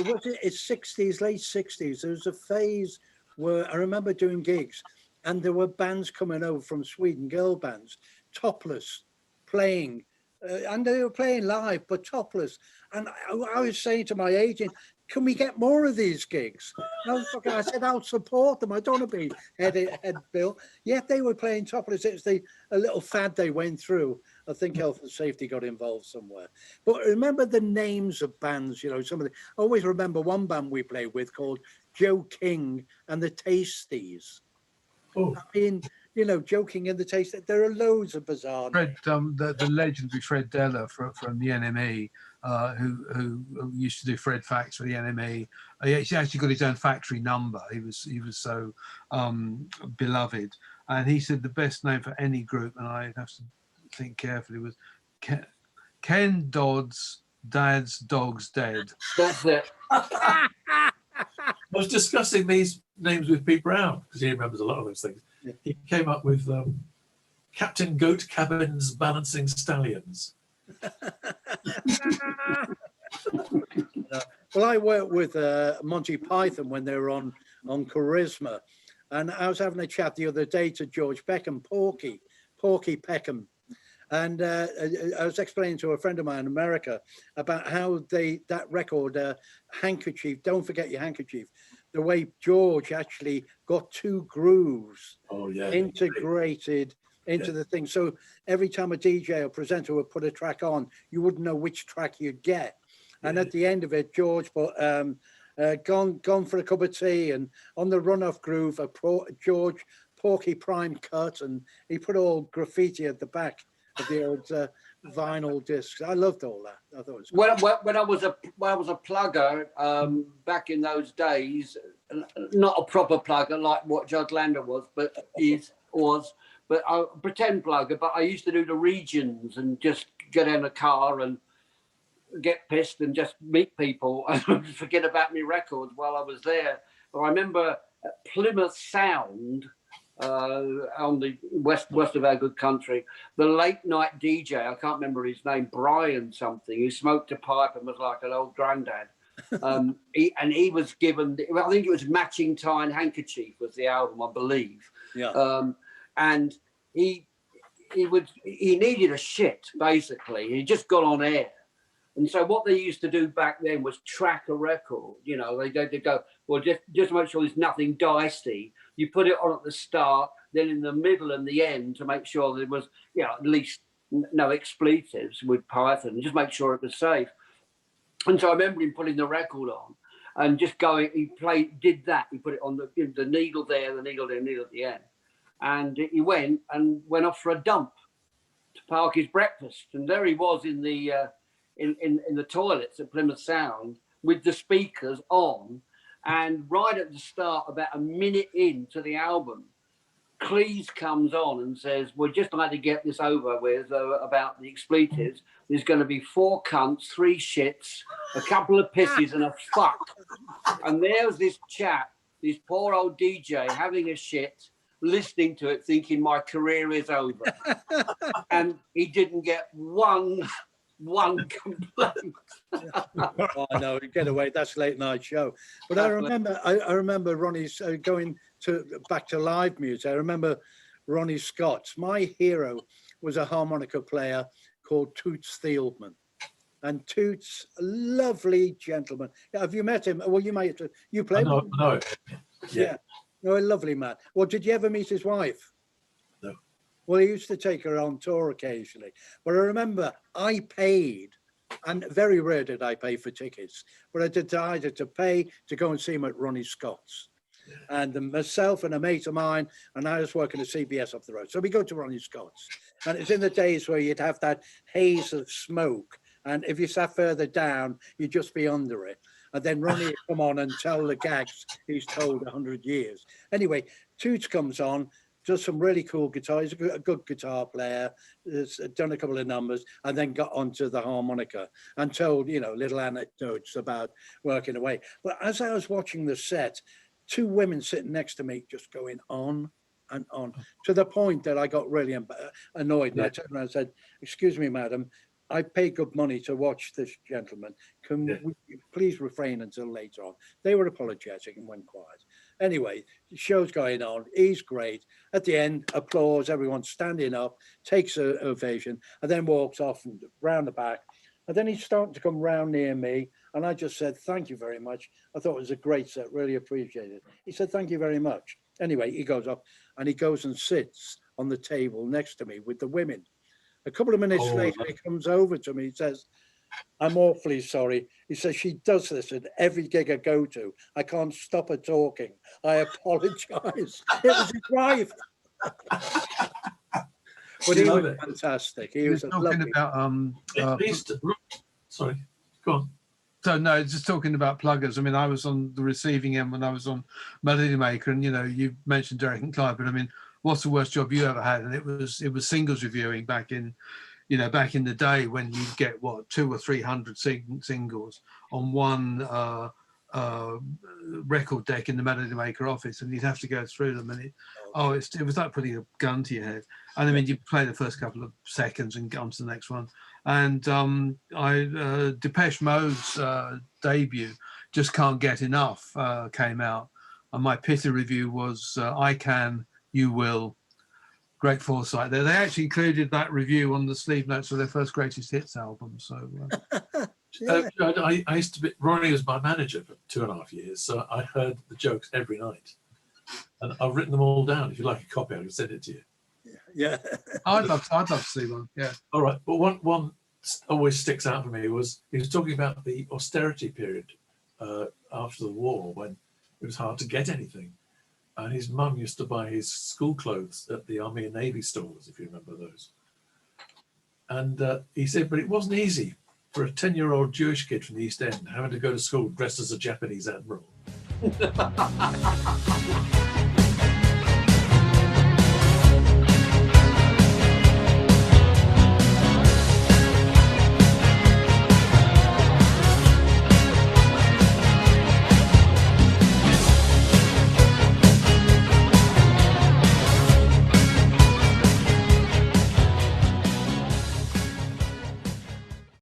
was it? It's 60s, late 60s. There was a phase where I remember doing gigs, and there were bands coming over from Sweden, girl bands, topless, playing, and they were playing live, but topless. And I was saying to my agent, can we get more of these gigs? I said, I'll support them. I don't want to be head bill. Yet they were playing topless. It's a little fad they went through. I think health and safety got involved somewhere. But remember the names of bands, you know, some of the, I always remember one band we played with called Joe King and the Tasties. Oh. I mean, you know, joking in the taste. There are loads of bizarre. Fred, the legendary Fred Della from the NME, who used to do Fred Facts for the NME. He actually got his own factory number. He was so beloved, and he said the best name for any group, and I have to think carefully, was Ken Dodd's Dad's Dog's Dead. That's it. I was discussing these names with Pete Brown because he remembers a lot of those things. Yeah. He came up with Captain Goat Cabin's Balancing Stallions. Well, I worked with Monty Python when they were on Charisma, and I was having a chat the other day to George Peckham, Porky Peckham, and I was explaining to a friend of mine in America about how that record, Handkerchief, Don't Forget Your Handkerchief, the way George actually got two grooves integrated into the thing. So every time a DJ or presenter would put a track on, you wouldn't know which track you'd get. And at the end of it, George put Gone for a Cup of Tea, and on the Runoff Groove, George Porky Prime cut, and he put all graffiti at the back of the old vinyl discs. I loved all that. I thought it was when I was a plugger back in those days, not a proper plugger like what Judd Lander was, but but a pretend plugger. But I used to do the regions and just get in a car and get pissed and just meet people and forget about my records while I was there. But I remember at Plymouth Sound, on the west of our good country, the late night DJ, I can't remember his name, Brian something, he smoked a pipe and was like an old granddad. He was given, I think it was Matching Tie and Handkerchief was the album, I believe. Yeah. And he needed a shit, basically. He just got on air. And so what they used to do back then was track a record. You know, they'd go, well, just to make sure there's nothing dicey, you put it on at the start, then in the middle and the end to make sure there was, you know, at least no expletives with Python, and just make sure it was safe. And so I remember him putting the record on and just going, he did that. He put it on the needle there, the needle there, needle at the end. And he went off for a dump to park his breakfast. And there he was in the toilets at Plymouth Sound with the speakers on, and right at the start, about a minute into the album, Cleese comes on and says, "We're just trying to get this over with about the expletives. There's going to be 4 cunts, 3 shits, a couple of pisses and a fuck." And there's this chap, this poor old DJ having a shit, listening to it, thinking my career is over. And he didn't get one complaint. I know, get away. That's late night show. But I remember Ronnie's going back to live music. I remember Ronnie Scott's. My hero was a harmonica player called Toots Thielman. And Toots, a lovely gentleman. Have you met him? Well, you might. You played with him? No. Yeah. No, a lovely man. Well, did you ever meet his wife? No. Well, he used to take her on tour occasionally. But I remember I paid, and very rare did I pay for tickets, but I decided to pay to go and see him at Ronnie Scott's. Yeah. And myself and a mate of mine, and I was working at CBS up the road. So we go to Ronnie Scott's. And it's in the days where you'd have that haze of smoke. And if you sat further down, you'd just be under it. And then Ronnie would come on and tell the gags he's told 100 years. Anyway, Toots comes on, does some really cool guitar. He's a good guitar player, has done a couple of numbers, and then got onto the harmonica and told, you know, little anecdotes about working away. But as I was watching the set, 2 women sitting next to me just going on and on, to the point that I got really annoyed. And I turned around and said, "Excuse me, madam, I pay good money to watch this gentleman. Can Yeah. we please refrain until later on? They were apologetic and went quiet. Anyway, the show's going on. He's great. At the end, applause, everyone standing up, takes a ovation, and then walks off and round the back. And then he's starting to come round near me. And I just said, thank you very much. I thought it was a great set, really appreciate it. He said, thank you very much. Anyway, he goes up and he goes and sits on the table next to me with the women. A couple of minutes Oh, later, he comes over to me. He says, I'm awfully sorry. He says, she does this at every gig I go to. I can't stop her talking. I apologize. It was his wife. But he Love was it. fantastic. He You're was a talking lovely. about Sorry, go on. so no, just talking about pluggers. I mean, I was on the receiving end when I was on Melody Maker, and you mentioned Derek and Clive, but I mean, what's the worst job you ever had? And it was singles reviewing back in the day when you get 200 or 300 singles on one record deck in the Melody Maker office, and you'd have to go through them, and it was like putting a gun to your head. And I mean, you play the first couple of seconds and get on to the next one. And Depeche Mode's debut, Just Can't Get Enough, came out, and my pity review was I Can, You Will. Great foresight there. They actually included that review on the sleeve notes of their first greatest hits album. So Yeah. I used to be, Ronnie was my manager for 2.5 years, so I heard the jokes every night. And I've written them all down. If you'd like a copy, I can send it to you. Yeah. I'd love to see one. Yeah. All right. But one always sticks out for me was he was talking about the austerity period after the war when it was hard to get anything. And his mum used to buy his school clothes at the Army and Navy stores, if you remember those. And he said, but it wasn't easy for a 10-year-old Jewish kid from the East End having to go to school dressed as a Japanese admiral.